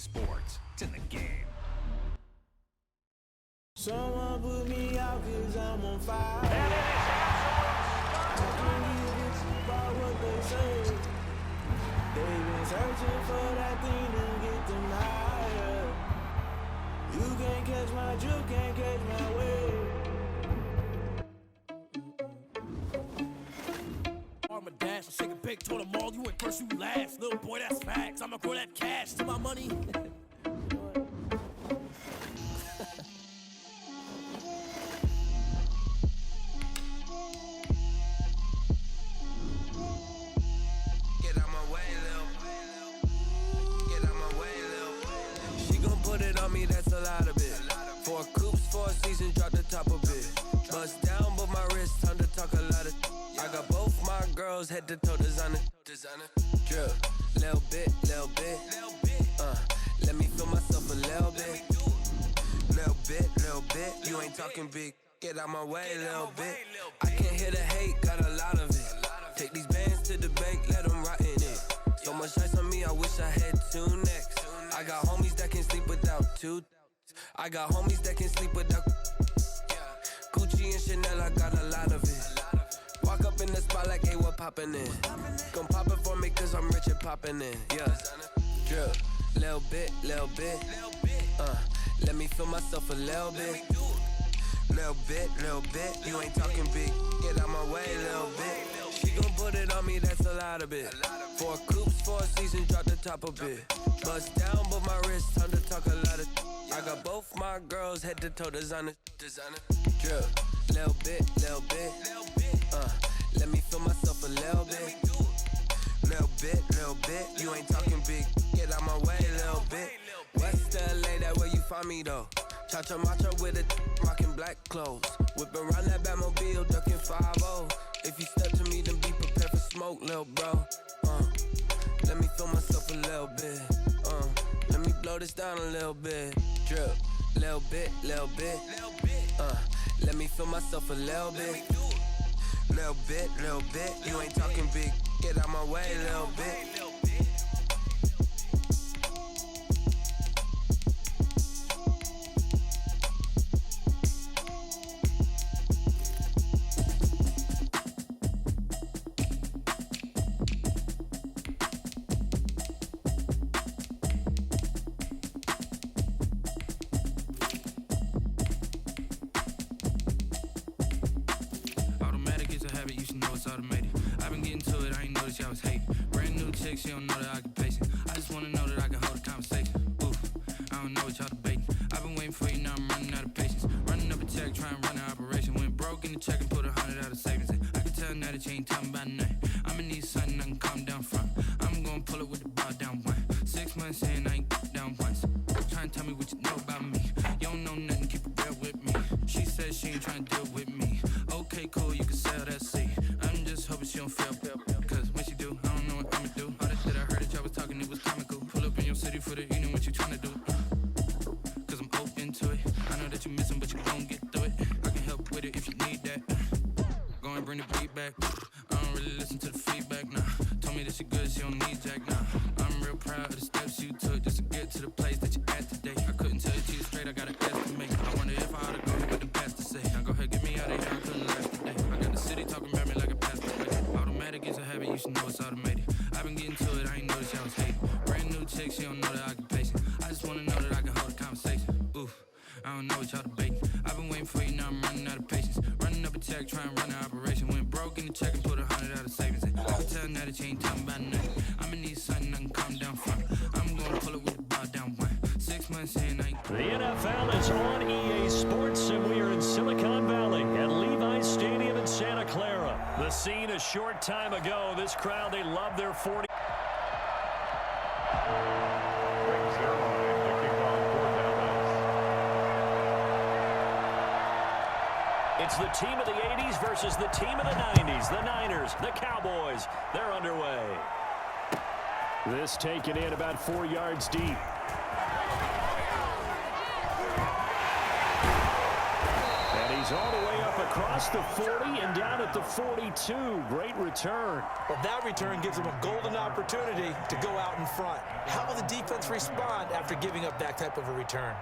sports. It's in the game. Someone put me out 'cause I'm on fire. And it is About what they say. They've been searching for that thing to get them higher. You can't catch my drift, can't catch my wave. Arm a dash, I shake a big, told them all, you went first, you last. Little boy, that's facts. I'ma grow that cash to my money. That's a lot of it. 4 coops, 4 seasons, drop the top of it. Bust down, but my wrist, time to talk a lot of. I got both my girls head to toe designer. Drip, little bit. Let me feel myself a little bit. Little bit. You ain't talking big. Get out my way, little bit. I can't hear the hate, got a lot of it. Take these bands to the bank, let them rot in it. So much ice on me, I wish I had 2 necks. I got homies that can sleep without 2. I got homies that can sleep without Gucci and Chanel, I got a lot of it. Walk up in the spot like, hey, what poppin' in? Gon' pop it for me cause I'm rich and poppin' in. Yeah, drip, little bit. Let me feel myself a little bit. Little bit. You ain't talking big. Get out my way, little bit. She gon' put it on me, that's a lot of it. 4 coops, 4 seasons, drop the top of it. Bust down, but my wrist, time to talk a lot of. I got both my girls head to toe designer. Drip, little bit. Let me feel myself a little bit. Little bit. You ain't talking big. Get out my way, little bit. West LA, that where you find me though. Cha-cha macha with it, rockin' black clothes. Whip around that Batmobile, ducking 5-0. If you step to me, then be prepared for smoke, lil' bro. Let me feel myself a little bit. Let me blow this down a little bit. Drip, little bit. Let me feel myself a little bit. Little bit. You ain't talking big. Get out my way, little bit. She don't know that I can pace it. I just wanna know that I can hold a conversation. Oof, I don't know what y'all debating. I've been waiting for you, now I'm running out of patience. Running up a check, trying to run an operation. Went broke in the check and put 100 out of savings in. I can tell now that you ain't talking about nothing. I'ma need something I can calm down from. I'm gonna pull it with the bar down one. 6 months in, I ain't down once. Trying to tell me what you know about me. You don't know nothing, keep it real with me. She said she ain't trying to deal with me. Okay, cool, you can sell that seat. I'm just hoping she don't fail. Cause when she do, I don't know what I'ma do. All that shit I heard that y'all was talking, it was comical. Pull up in your city for the evening, what you trying to do? Cause I'm open to it. I know that you missing, but you gon' get through it. I can help with it if you need that. Go and bring the beat back. I don't really listen to the feedback, nah. Told me that she good, she don't need jack, nah. I'm real proud of the steps you took just to get to the place that you're at today. I couldn't tell you to you straight, I gotta estimate. I wonder if I ought to go ahead with the past to say. Now go ahead, get me out of here, I couldn't last today. I got the city talking about me like a pastor. Automatic is a habit, you should know it's automated. I've been getting to it, I ain't noticed y'all was hating. Brand new chick, she don't know that I can pace it. I just wanna know that I can hold a conversation. Oof, I don't know what y'all debating. I've been waiting for you, now I'm running out of patience. Running up a check, trying to run an operation. Went broke in the check and put 100 out of savings in. I can tell now that you ain't talking about nothing. I'ma need something I can calm down from. I'm gonna pull it with the bar down one. 6 months in, I ain't. The NFL is on EA Sports, and we are in Silicon Valley at Levi's Stadium in Santa Clara. The scene a short time ago. This crowd, they love their 40. It's the team of the 80s versus the team of the 90s. The Niners, the Cowboys, they're underway. This taken in about 4 yards deep. And he's all the way up across the 40 and down at the 42. Great return. Well, that return gives them a golden opportunity to go out in front. How will the defense respond after giving up that type of a return?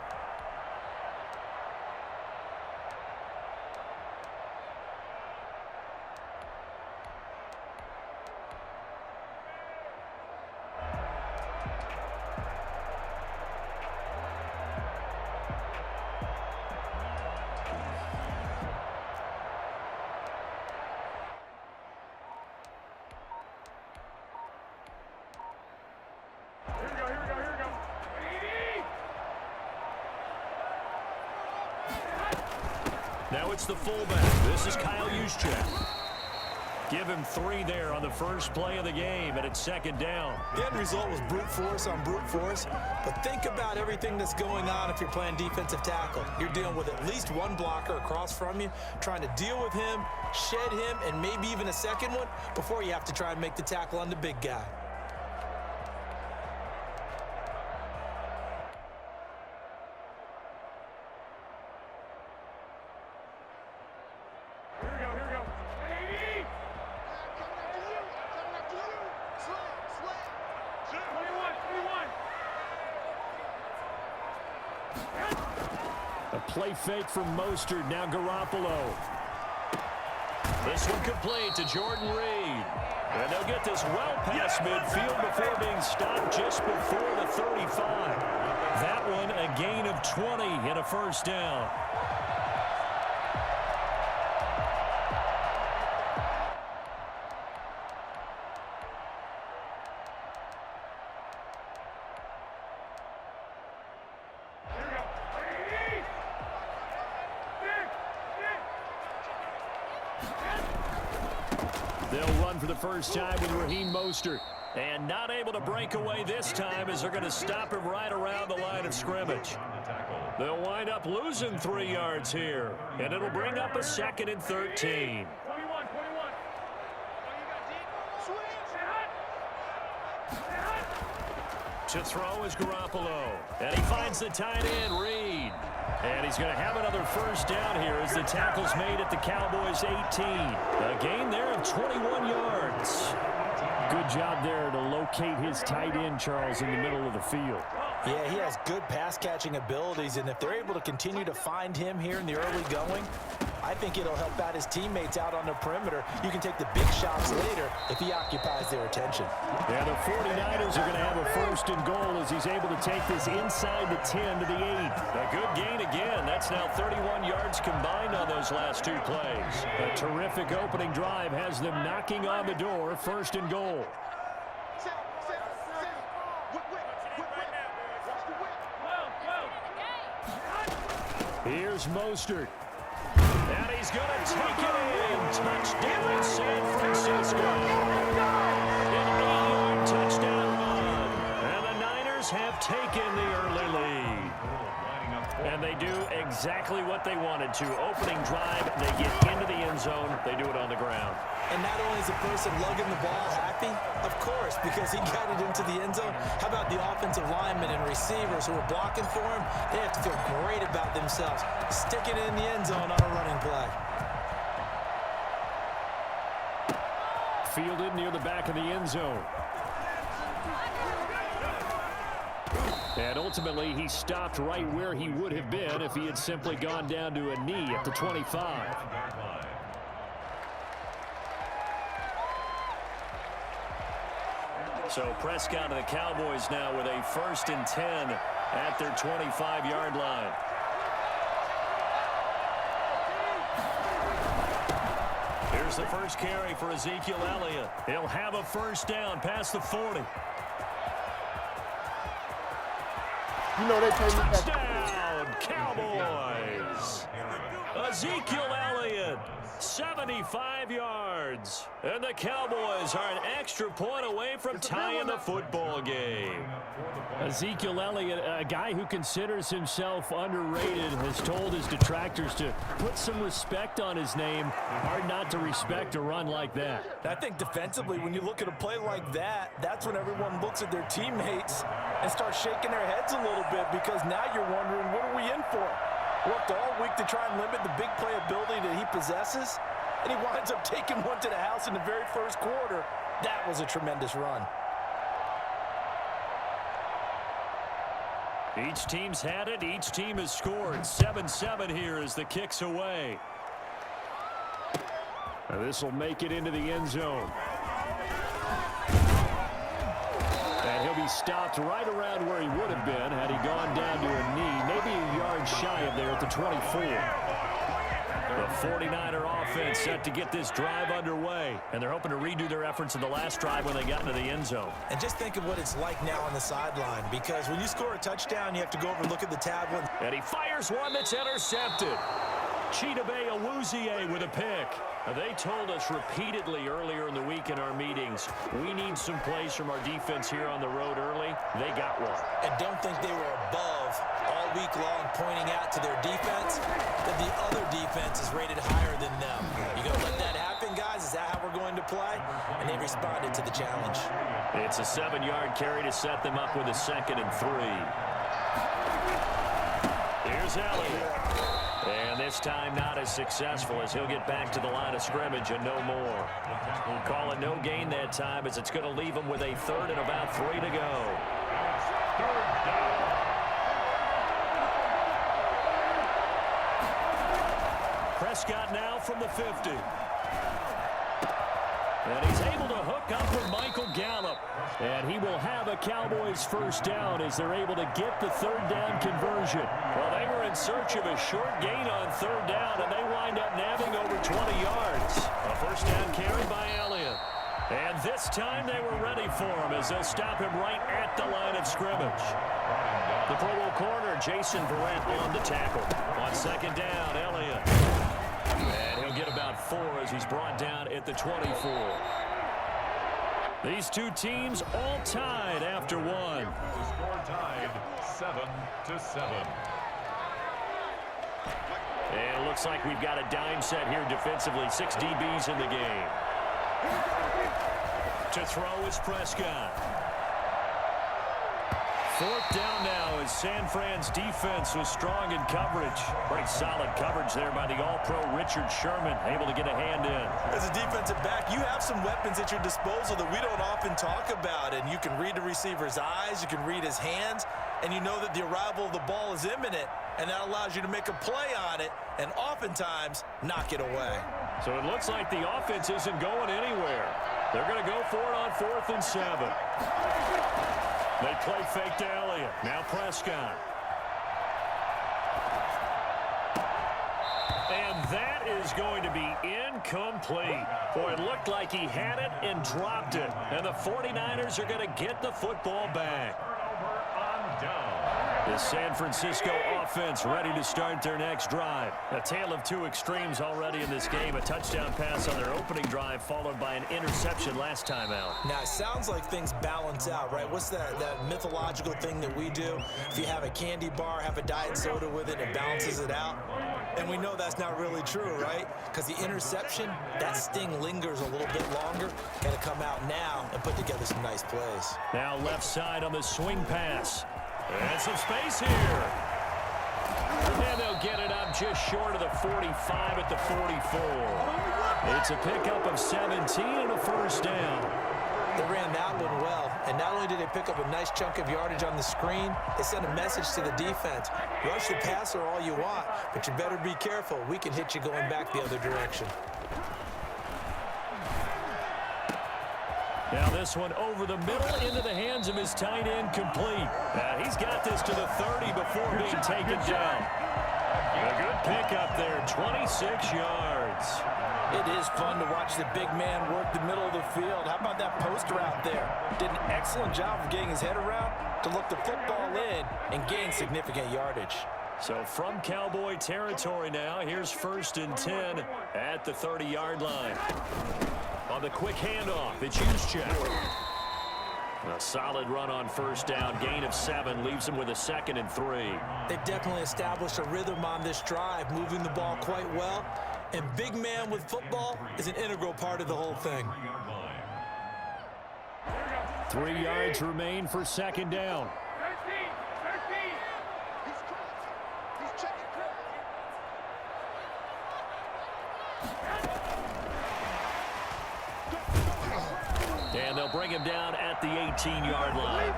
Now it's the fullback. This is Kyle Juszczyk. Give him 3 there on the first play of the game, and it's second down. The end result was brute force on brute force, but think about everything that's going on if you're playing defensive tackle. You're dealing with at least one blocker across from you, trying to deal with him, shed him, and maybe even a second one before you have to try and make the tackle on the big guy. Play fake from Mostert, now Garoppolo. This one complete to Jordan Reed. And they'll get this well past midfield before being stopped just before the 35. That one a gain of 20 and a first down. They'll run for the first time with Raheem Mostert. And not able to break away this time as they're going to stop him right around the line of scrimmage. They'll wind up losing 3 yards here. And it'll bring up a 2nd and 13. To throw is Garoppolo. And he finds the tight end, Reed. And he's going to have another first down here as the tackle's made at the Cowboys' 18. A gain there of 21 yards. Good job there to locate his tight end, Charles, in the middle of the field. Yeah, he has good pass-catching abilities, and if they're able to continue to find him here in the early going, I think it'll help out his teammates out on the perimeter. You can take the big shots later if he occupies their attention. Yeah, the 49ers are going to have a 1st and goal as he's able to take this inside the 10 to the 8. A good gain again. That's now 31 yards combined on those last 2 plays. A terrific opening drive has them knocking on the door. 1st and goal. Here's Mostert. And he's going to take it in. Touchdown, San Francisco. An 8-yard touchdown run. And the Niners have taken the early lead. And they do exactly what they wanted to. Opening drive, they get into the end zone. They do it on the ground. And not only is the person lugging the ball happy, of course, because he got it into the end zone. How about the offensive linemen and receivers who are blocking for him? They have to feel great about themselves, sticking it in the end zone on a running play. Fielded near the back of the end zone. And ultimately, he stopped right where he would have been if he had simply gone down to a knee at the 25. So Prescott and the Cowboys now with a 1st and 10 at their 25-yard line. Here's the first carry for Ezekiel Elliott. He'll have a first down past the 40. You know they pay me that. Touchdown, Cowboys! Ezekiel Elliott, 75 yards. And the Cowboys are an extra point away from tying the football game. Ezekiel Elliott, a guy who considers himself underrated, has told his detractors to put some respect on his name. Hard not to respect a run like that. I think defensively, when you look at a play like that, that's when everyone looks at their teammates and starts shaking their heads a little bit, because now you're wondering, what are we in for? Worked all week to try and limit the big playability that he possesses, and he winds up taking one to the house in the very first quarter. That was a tremendous run. Each team's had it. Each team has scored. 7-7 here as the kick's away. This will make it into the end zone. And he'll be stopped right around where he would have been had he gone down to a knee, maybe a yard shy of there at the 24. The 49er offense set to get this drive underway, and they're hoping to redo their efforts in the last drive when they got into the end zone. And just think of what it's like now on the sideline, because when you score a touchdown, you have to go over and look at the tablet. And he fires one that's intercepted. Chidobe Awuzie with a pick. They told us repeatedly earlier in the week in our meetings, we need some plays from our defense here on the road early. They got one. And don't think they were above all week long pointing out to their defense that the other defense is rated higher than them. You going to let that happen, guys? Is that how we're going to play? And they responded to the challenge. It's a 7-yard carry to set them up with a 2nd and 3. Here's Elliott. And this time not as successful as he'll get back to the line of scrimmage and no more. We'll call it no gain that time as it's going to leave him with a 3rd and about 3 to go. Prescott now from the 50. And he's able to hook up with Michael Gallup. And he will have a Cowboys first down as they're able to get the 3rd down conversion. Well, they were in search of a short gain on 3rd down, and they wind up nabbing over 20 yards. A first down carry by Elliott. And this time they were ready for him as they'll stop him right at the line of scrimmage. The Pro Bowl corner, Jason Verrett, on the tackle. On 2nd down, Elliott. And he'll get about 4 as he's brought down at the 24. These two teams all tied after one. The score tied 7-7. And it looks like we've got a dime set here defensively. 6 DBs in the game. To throw is Prescott. 4th down now as San Fran's defense was strong in coverage. Pretty solid coverage there by the All-Pro Richard Sherman, able to get a hand in. As a defensive back, you have some weapons at your disposal that we don't often talk about. And you can read the receiver's eyes, you can read his hands, and you know that the arrival of the ball is imminent, and that allows you to make a play on it and oftentimes knock it away. So it looks like the offense isn't going anywhere. They're going to go for it on 4th and 7. They play fake to Elliott. Now Prescott. And that is going to be incomplete. Boy, it looked like he had it and dropped it. And the 49ers are going to get the football back. The San Francisco offense ready to start their next drive. A tale of 2 extremes already in this game. A touchdown pass on their opening drive followed by an interception last time out. Now, it sounds like things balance out, right? What's that mythological thing that we do? If you have a candy bar, have a diet soda with it, it balances it out. And we know that's not really true, right? Because the interception, that sting lingers a little bit longer. Got to come out now and put together some nice plays. Now left side on the swing pass. And some space here. And they'll get it up just short of the 45 at the 44. It's a pickup of 17 and a first down. They ran that one well, and not only did they pick up a nice chunk of yardage on the screen, they sent a message to the defense. Rush the passer all you want, but you better be careful. We can hit you going back the other direction. Now this one over the middle into the hands of his tight end, complete. He's got this to the 30 before being taken down. A good pickup there, 26 yards. It is fun to watch the big man work the middle of the field. How about that post route there? Did an excellent job of getting his head around to look the football in and gain significant yardage. So from Cowboy territory now, here's 1st and 10 at the 30-yard line. On the quick handoff, it's Juszczyk. A solid run on first down, gain of 7, leaves him with a 2nd and 3. They definitely established a rhythm on this drive, moving the ball quite well. And big man with football is an integral part of the whole thing. 3 yards remain for 2nd down. And they'll bring him down at the 18-yard line.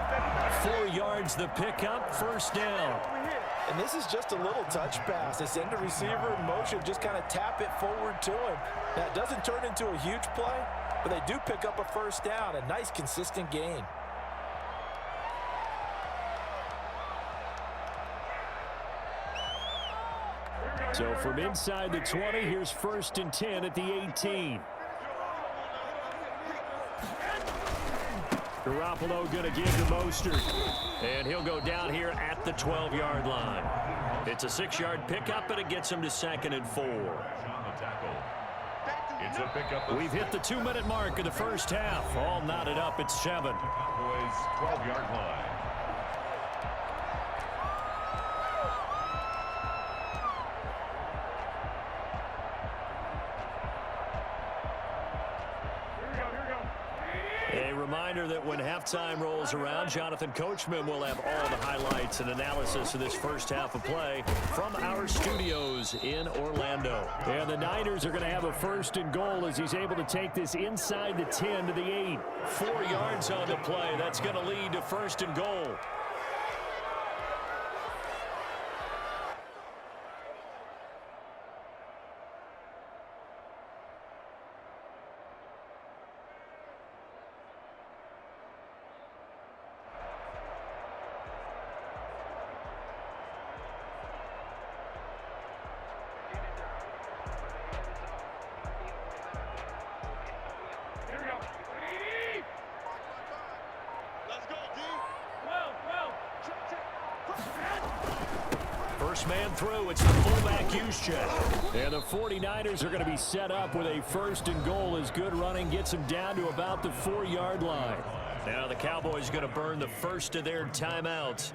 4 yards the pickup, first down. And this is just a little touch pass. They send the receiver in motion, just kind of tap it forward to him. Now, it doesn't turn into a huge play, but they do pick up a first down. A nice, consistent gain. So from inside the 20, here's 1st and 10 at the 18. Garoppolo going to give to Mostert. And he'll go down here at the 12-yard line. It's a 6-yard pickup, and it gets him to 2nd and 4. It's a pickup. We've hit the 2-minute mark of the first half. All knotted up at 7. Cowboys 12-yard line. A reminder that when halftime rolls around, Jonathan Coachman will have all the highlights and analysis of this first half of play from our studios in Orlando. And the Niners are going to have a 1st and goal as he's able to take this inside the 10 to the 8. 4 yards on the play. That's going to lead to 1st and goal. First man through, it's the fullback Juszczyk. And the 49ers are going to be set up with a 1st and goal as good running gets them down to about the 4-yard line. Now the Cowboys are going to burn the first of their timeouts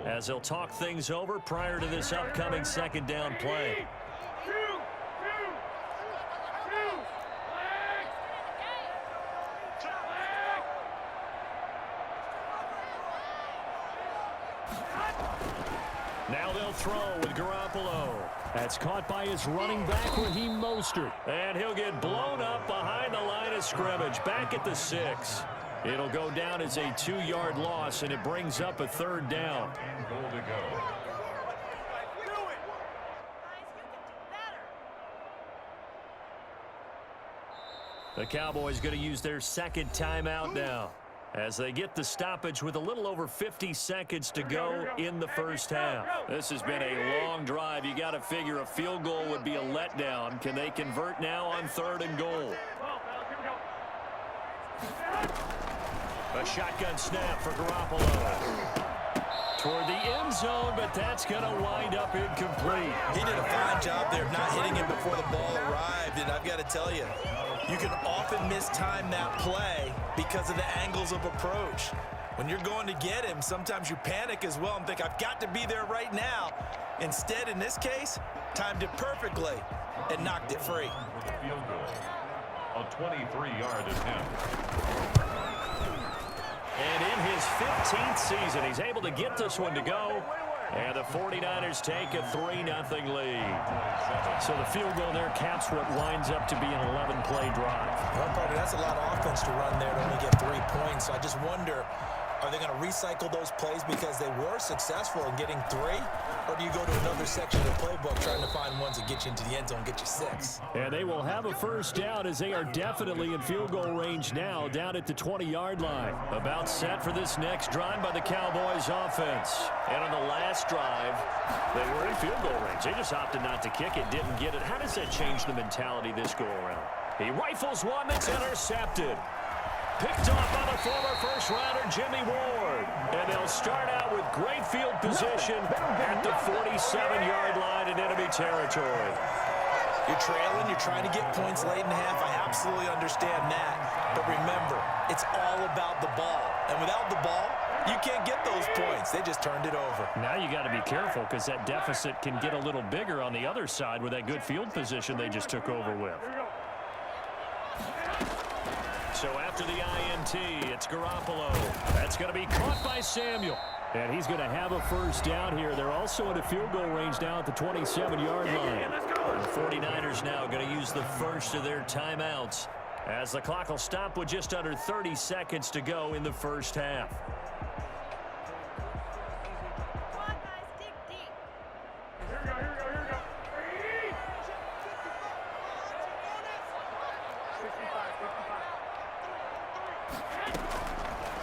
as they'll talk things over prior to this upcoming 2nd down play. Now they'll throw with Garoppolo. That's caught by his running back, Raheem Mostert. And he'll get blown up behind the line of scrimmage, back at the 6. It'll go down as a 2-yard loss, and it brings up a 3rd down. Goal to go. The Cowboys going to use their 2nd timeout now as they get the stoppage with a little over 50 seconds to go in the first half. This has been a long drive. You got to figure a field goal would be a letdown. Can they convert now on 3rd and goal? A shotgun snap for Garoppolo. Toward the end zone, but that's going to wind up incomplete. He did a fine job there of not hitting him before the ball arrived, and I've got to tell you, you can often mistime that play because of the angles of approach. When you're going to get him, sometimes you panic as well and think, I've got to be there right now. Instead, in this case, timed it perfectly and knocked it free. Field goal. A 23-yard attempt. And in his 15th season, he's able to get this one to go. And the 49ers take a 3-0 lead. So the field goal there caps what winds up to be an 11-play drive. Well, partner, that's a lot of offense to run there to only get 3 points. So I just wonder, are they going to recycle those plays because they were successful in getting 3? Or do you go to another section of the playbook trying to find ones that get you into the end zone and get you 6? And they will have a first down as they are definitely in field goal range now, down at the 20-yard line. About set for this next drive by the Cowboys offense. And on the last drive, they were in field goal range. They just opted not to kick it, didn't get it. How does that change the mentality this go around? He rifles one that's intercepted. Picked off by the former first-rounder Jimmy Ward. And they'll start out with great field position at the 47-yard line in enemy territory. You're trailing, you're trying to get points late in the half. I absolutely understand that. But remember, it's all about the ball. And without the ball, you can't get those points. They just turned it over. Now you got to be careful because that deficit can get a little bigger on the other side with that good field position they just took over with. So after the INT, it's Garoppolo. That's going to be caught by Samuel. And he's going to have a first down here. They're also in a field goal range now at the 27-yard line. The 49ers now going to use the first of their timeouts as the clock will stop with just under 30 seconds to go in the first half.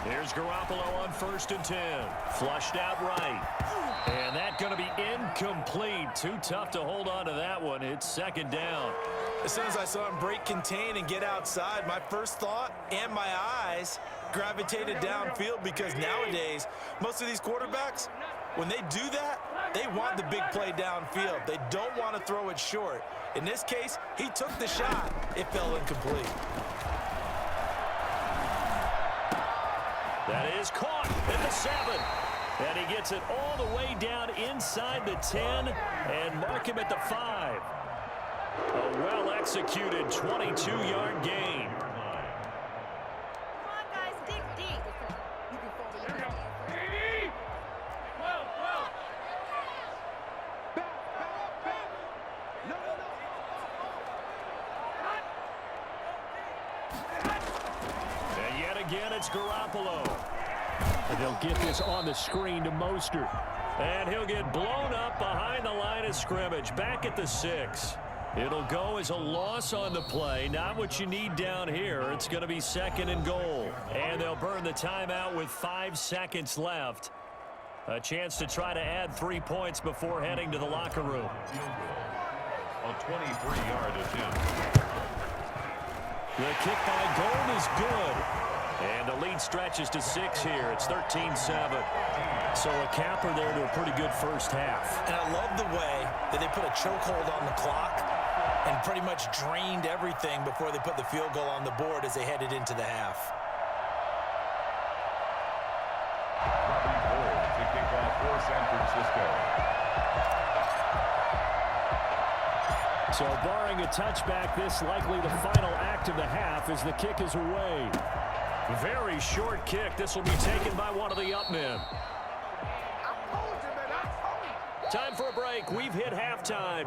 Here's Garoppolo on 1st and 10. Flushed out right. And that's going to be incomplete. Too tough to hold on to that one. It's 2nd down. As soon as I saw him break contain and get outside, my first thought and my eyes gravitated downfield, because nowadays, most of these quarterbacks, when they do that, they want the big play downfield. They don't want to throw it short. In this case, he took the shot. It fell incomplete. That is caught at the 7. And he gets it all the way down inside the 10 and mark him at the 5. A well-executed 22-yard gain. Come on, guys, dig deep. And yet again, it's Garoppolo. And they'll get this on the screen to Mostert. And he'll get blown up behind the line of scrimmage, back at the 6. It'll go as a loss on the play. Not what you need down here. It's going to be 2nd and goal. And they'll burn the timeout with 5 seconds left. A chance to try to add 3 points before heading to the locker room. A 23-yard attempt. The kick by Gold is good. And the lead stretches to 6 here. It's 13-7. So a capper there to a pretty good first half. And I love the way that they put a chokehold on the clock and pretty much drained everything before they put the field goal on the board as they headed into the half. To kick off for San Francisco. So barring a touchback, this likely the final act of the half as the kick is away. Very short kick. This will be taken by one of the up men. Time for a break. We've hit halftime.